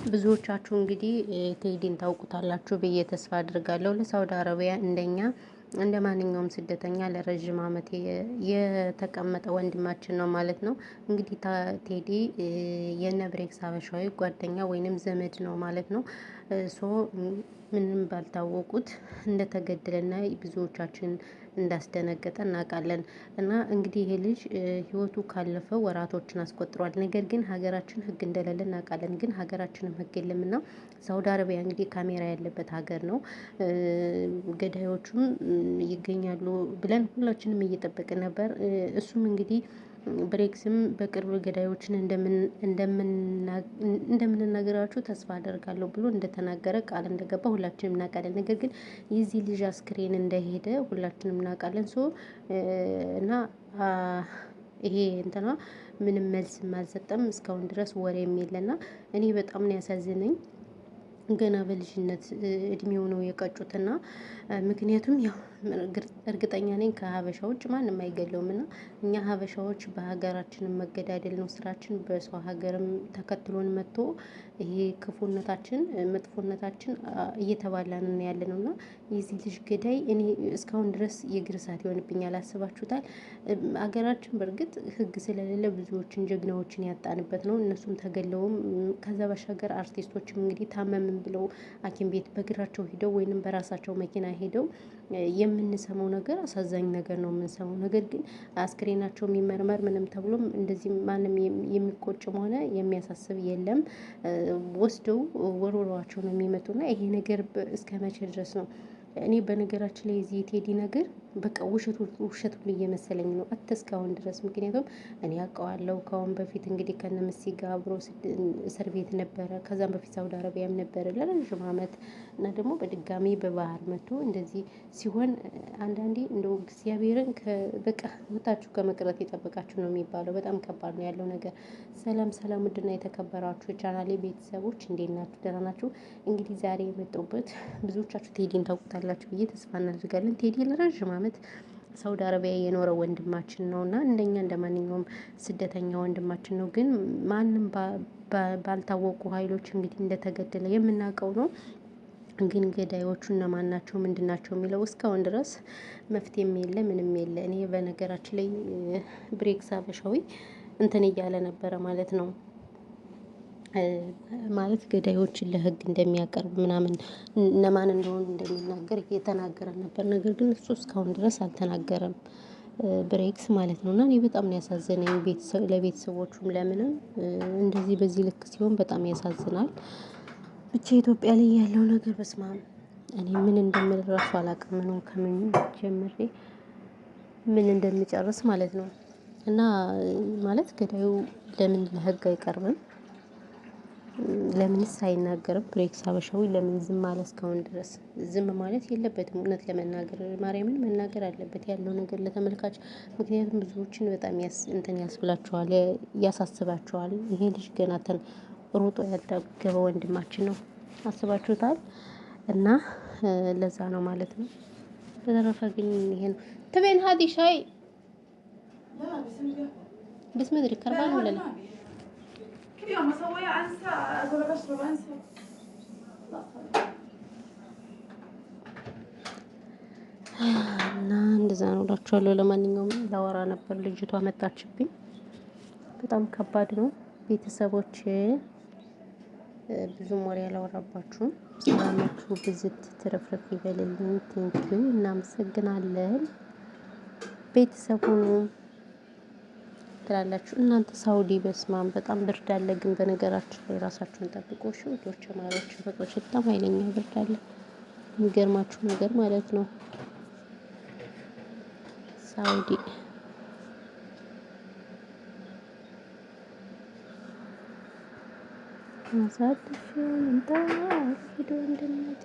ብዙዎቻችሁ እንግዲህ ቴዲን ታውቁታላችሁ ብዬ ተስፋ አድርጋለሁ። ለሳውዲ አረቢያ እንደኛ እንደ ማንኛውም ስደተኛ ለረጅም ዓመት የተቀመጠ ወንድማችን ነው ማለት ነው። እንግዲህ ቴዲ የነ ብሬክስ ሀበሻዊ ጓደኛ ወይንም ዘመድ ነው ማለት ነው። ሶ ምንም ባልታወቁት እንደተገደለና ብዙዎቻችን እንዳስደነገጠ እናውቃለን። እና እንግዲህ ይሄ ልጅ ህይወቱ ካለፈው ወራቶችን አስቆጥሯል። ነገር ግን ሀገራችን ህግ እንደሌለ እናውቃለን። ግን ሀገራችንም ህግ የለምና ሳውዲ አረቢያ እንግዲህ ካሜራ ያለበት ሀገር ነው። ገዳዮቹም ይገኛሉ ብለን ሁላችንም እየጠበቅን ነበር። እሱም እንግዲህ ብሬክስም በቅርብ ገዳዮችን እንደምንነግራችሁ ተስፋ አደርጋለሁ ብሎ እንደተናገረ ቃል እንደገባ ሁላችንም እናውቃለን። ነገር ግን የዚህ ልጅ አስክሬን እንደሄደ ሁላችንም እናውቃለን። ሶ እና ይሄ እንትና ምንም መልስም አልሰጠም እስካሁን ድረስ ወሬም የለና እኔ በጣም ነው ያሳዝነኝ። ገና በልጅነት እድሜው ነው የቀጩትና ምክንያቱም ያው እርግጠኛ ነኝ ከሀበሻ ውጭ ማንም አይገድለውም። እና እኛ ሀበሻዎች በሀገራችንም መገዳደል ነው ስራችን። በሰው ሀገርም ተከትሎን መጥቶ ይሄ ክፉነታችን መጥፎነታችን እየተባላን ያለነው እና የዚህ ልጅ ገዳይ እኔ እስካሁን ድረስ የእግር እሳት ይሆንብኛል። አስባችሁታል? ሀገራችን በእርግጥ ህግ ስለሌለ ብዙዎችን ጀግናዎችን ያጣንበት ነው። እነሱም ተገለውም ከዛ ባሻገር አርቲስቶችም እንግዲህ ታመምን ብለው ሐኪም ቤት በእግራቸው ሄደው ወይንም በራሳቸው መኪና ሄደው የምንሰማው ነገር አሳዛኝ ነገር ነው የምንሰማው። ነገር ግን አስክሬናቸው የሚመርመር ምንም ተብሎም እንደዚህ ማንም የሚቆጭም ሆነ የሚያሳስብ የለም። ወስደው ወርውረዋቸው ነው የሚመጡና ይሄ ነገር እስከመቼ ድረስ ነው? እኔ በነገራችን ላይ የዚህ የቴዲ ነገር በቃ ውሸት ሁሉ እየመሰለኝ ነው እስካሁን ድረስ። ምክንያቱም እኔ አውቀዋለሁ ከአሁን በፊት እንግዲህ ከነ መሲ ጋር አብሮ እስር ቤት ነበረ። ከዛም በፊት ሳውዲ አረቢያም ነበረ ለረጅም አመት እና ደግሞ በድጋሚ በባህር መጥቶ እንደዚህ ሲሆን አንዳንዴ እንደው እግዚአብሔርን በቃ ሞታችሁ ከመቅረት የጠበቃችሁ ነው የሚባለው። በጣም ከባድ ነው ያለው ነገር። ሰላም ሰላም፣ ውድና የተከበራችሁ የቻናሌ ቤተሰቦች እንዴት ናችሁ? ደህና ናችሁ? እንግዲህ ዛሬ የመጣሁበት ብዙዎቻችሁ ቴዲን ታውቁታላችሁ ብዬ ተስፋ እናደርጋለን። ቴዲ ለረጅም አመት ሳውዲ አረቢያ የኖረ ወንድማችን ነው እና እንደኛ እንደማንኛውም ስደተኛ ወንድማችን ነው። ግን ማንም ባልታወቁ ኃይሎች እንግዲህ እንደተገደለ የምናውቀው ነው። ግን ገዳዮቹ እነማን ናቸው ምንድን ናቸው የሚለው እስካሁን ድረስ መፍትሄም የለ ምንም የለ። እኔ በነገራችን ላይ ብሬክስ ሀበሻዊ እንትን እያለ ነበረ ማለት ነው። ማለት ገዳዮችን ለህግ እንደሚያቀርብ ምናምን እነማን እንደሆኑ እንደሚናገር እየተናገረ ነበር። ነገር ግን እሱ እስካሁን ድረስ አልተናገረም። ብሬክስ ማለት ነው። እና እኔ በጣም ነው ያሳዘነኝ። ለቤተሰቦቹም ለምንም እንደዚህ በዚህ ልክ ሲሆን በጣም ያሳዝናል። ብቻ ኢትዮጵያ ላይ ያለው ነገር በስመአብ እኔ ምን እንደምል እራሱ አላውቅም። ነው ከምን ጀምሬ ምን እንደምጨርስ ማለት ነው። እና ማለት ገዳዩ ለምን ለህግ አይቀርብም? ለምንስ አይናገርም? ብሬክስ ሀበሻዊ ለምን ዝም አለ እስካሁን ድረስ? ዝም ማለት የለበትም። እውነት ለመናገር ማርያምን መናገር አለበት ያለው ነገር ለተመልካች። ምክንያቱም ብዙዎችን በጣም እንትን ያስብላቸዋል፣ ያሳስባቸዋል። ይሄ ልጅ ገና ሮጦ ያልጠገበ ወንድማችን ነው። አስባችሁታል? እና ለዛ ነው ማለት ነው። በተረፈ ግን ይሄ ነው ትቤን ሀዲ ሻይ بسم ادري كربان ولا لا كل يوم اسويها انسى اقول بشرب انسى እና እንደዛ ነው እላችኋለሁ። ለማንኛውም ላወራ ነበር ልጅቷ መጣችብኝ። በጣም ከባድ ነው። ቤተሰቦች ብዙም ወሬ አላወራባችሁም። ሰላማችሁ ብዝት ትርፍርፍ ይበልልኝ። ቴንኪው፣ እናመሰግናለን። ቤተሰብ ሁኑ ትላላችሁ እናንተ። ሳውዲ በስማም በጣም ብርድ አለ። ግን በነገራችን ላይ ራሳችሁን ጠብቁ እሺ ውዶች፣ ማሮች፣ ፍቅሮች። በጣም ኃይለኛ ብርድ አለ። የሚገርማችሁ ነገር ማለት ነው ሳውዲ ማሳደፍ እንታ ሄዶ እንደነቴ